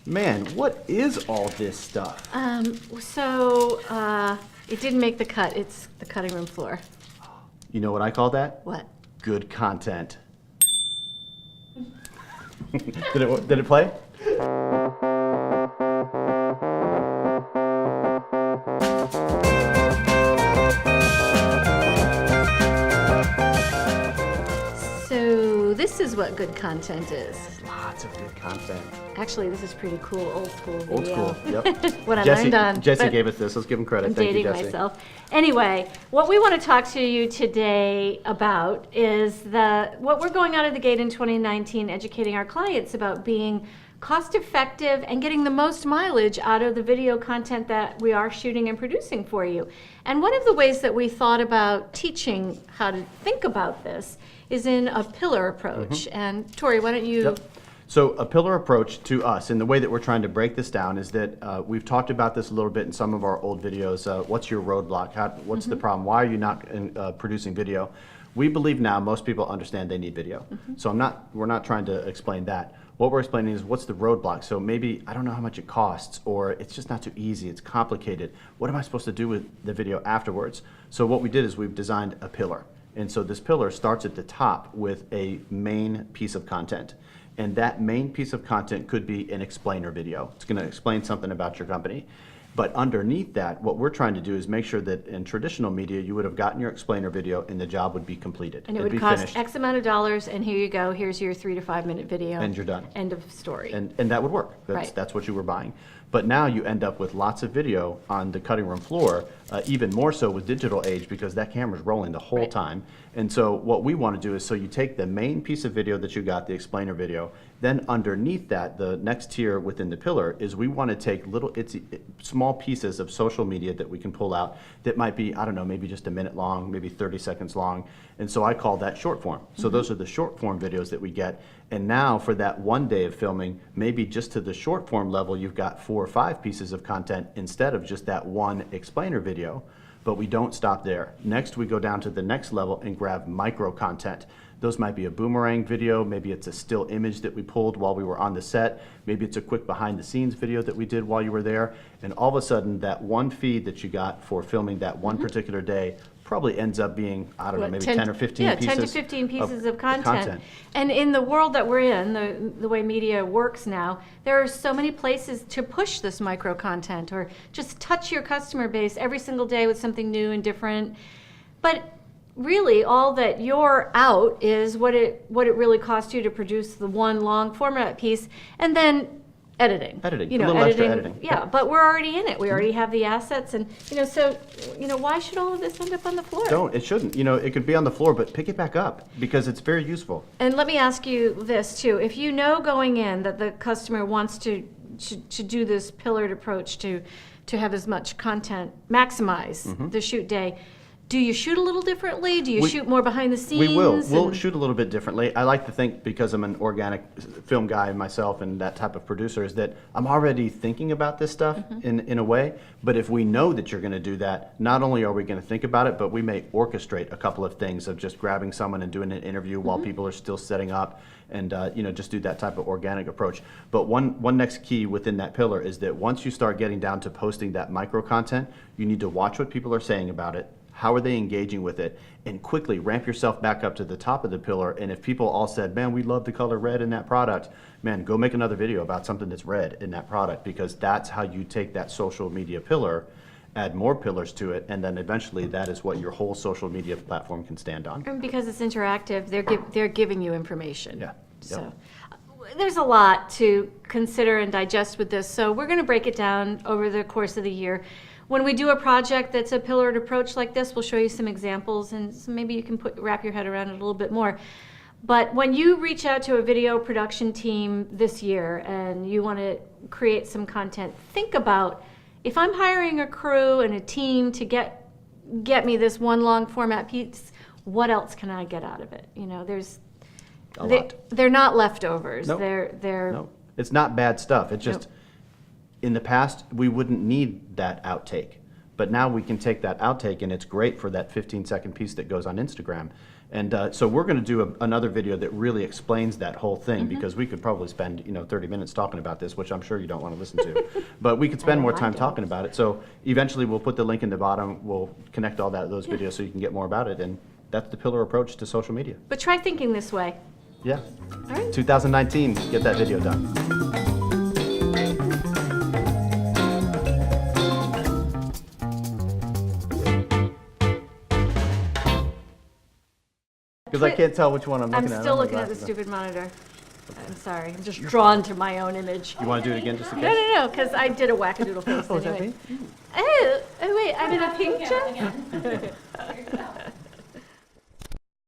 Man, what is all this stuff? It didn't make the cut. It's the cutting room floor. You know what I call that? What? Good content. Did it play? So this is what good content is. Lots of good content. Actually, this is pretty cool, old school video. Old school, yep. What I learned on. Jesse gave us this. Let's give him credit. I'm Thank you, dating Jesse. myself. Anyway, what we want to talk to you today about is what we're going out of the gate in 2019, educating our clients about being cost effective and getting the most mileage out of the video content that we are shooting and producing for you. And one of the ways that we thought about teaching how to think about this is in a pillar approach. And Tori, why don't you... Yep. So a pillar approach to us, and the way that we're trying to break this down is that we've talked about this a little bit in some of our old videos. What's your roadblock? What's the problem? Why are you not producing video? We believe now most people understand they need video. So we're not trying to explain that. What we're explaining is what's the roadblock. So maybe I don't know how much it costs, or it's just not too easy, it's complicated. What am I supposed to do with the video afterwards? So what we did is we've designed a pillar. And so this pillar starts at the top with a main piece of content. And that main piece of content could be an explainer video. It's going to explain something about your company. But underneath that, what we're trying to do is make sure that in traditional media, you would have gotten your explainer video and the job would be completed. And it would cost X amount of dollars, and here you go, here's your 3 to 5 minute video. And you're done. End of story. And that would work. That's what you were buying. But now you end up with lots of video on the cutting room floor, even more so with digital age, because that camera's rolling the whole time. And so what we want to do is, so you take the main piece of video that you got, the explainer video, then underneath that, the next tier within the pillar is we want to take little small pieces of social media that we can pull out that might be, I don't know, maybe just a minute long, maybe 30 seconds long. And so I call that short form. So those are the short form videos that we get. And now for that one day of filming, maybe just to the short form level, you've got 4 or 5 pieces of content instead of just that one explainer video. But we don't stop there. Next, we go down to the next level and grab micro content. Those might be a boomerang video, maybe it's a still image that we pulled while we were on the set, maybe it's a quick behind the scenes video that we did while you were there, and all of a sudden that one feed that you got for filming that one particular day probably ends up being, I don't know, maybe 10 or 15 pieces. 10 to 15 pieces of content. And in the world that we're in, the way media works now, there are so many places to push this micro content or just touch your customer base every single day with something new and different. But really, all that you're out is what it really costs you to produce the one long format piece, and then editing. Editing, a little extra editing. Yeah, but we're already in it. We already have the assets, and why should all of this end up on the floor? Don't. It shouldn't. It could be on the floor, but pick it back up because it's very useful. And let me ask you this too: if you know going in that the customer wants to do this pillared approach to have as much content, maximize the shoot day. Do you shoot a little differently? Do you shoot more behind the scenes? We will. We'll shoot a little bit differently. I like to think, because I'm an organic film guy myself and that type of producer, is that I'm already thinking about this stuff in a way. But if we know that you're going to do that, not only are we going to think about it, but we may orchestrate a couple of things of just grabbing someone and doing an interview while people are still setting up, and just do that type of organic approach. But one next key within that pillar is that once you start getting down to posting that micro content, you need to watch what people are saying about it. How are they engaging with it? And quickly ramp yourself back up to the top of the pillar. And if people all said, man, we love the color red in that product, man, go make another video about something that's red in that product, because that's how you take that social media pillar, add more pillars to it, and then eventually that is what your whole social media platform can stand on. And because it's interactive, they're giving you information. Yeah. So there's a lot to consider and digest with this. So we're going to break it down over the course of the year. When we do a project that's a pillared approach like this, we'll show you some examples, and so maybe you can wrap your head around it a little bit more. But when you reach out to a video production team this year and you want to create some content, think about, if I'm hiring a crew and a team to get me this one long format piece, what else can I get out of it? There's a lot. They're not leftovers. Nope. They're No, it's not bad stuff. It's just, in the past, we wouldn't need that outtake. But now we can take that outtake, and it's great for that 15-second piece that goes on Instagram. And so we're going to do another video that really explains that whole thing, because we could probably spend 30 minutes talking about this, which I'm sure you don't want to listen to. But we could spend more time talking about it. So eventually we'll put the link in the bottom. We'll connect all those videos so you can get more about it. And that's the pillar approach to social media. But try thinking this way. Yeah. All right. 2019, get that video done. Because I can't tell which one I'm looking at. I'm still looking at the stupid monitor. I'm sorry. I'm just drawn to my own image. You want to do it again just in No, case? no, no, because I did a wackadoodle face Oh, is that anyway. me? Oh, wait, I'm in a pink dress?